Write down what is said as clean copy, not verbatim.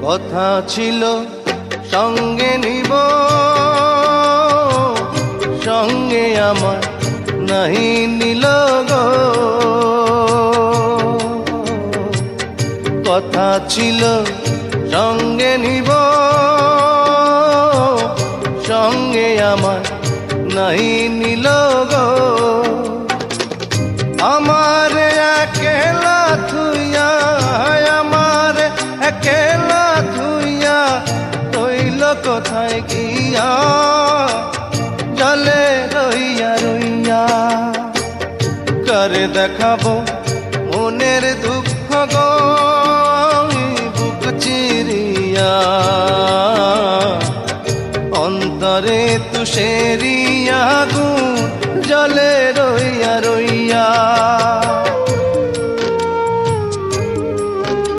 কথা ছিল সঙ্গে নিব, সঙ্গে আমার নাহি নিল গো। কথা ছিল সঙ্গে নিব, সঙ্গে আমার নাহি নিল গো। আমার একেলা থুইয়া, আমার একেলা থুইয়া রইল কোথায় গিয়া, জলে রইয়া রইয়া। করে দেখাবো মনের দুঃখ গো বুক চিরিয়া, অন্তরে তুষেরি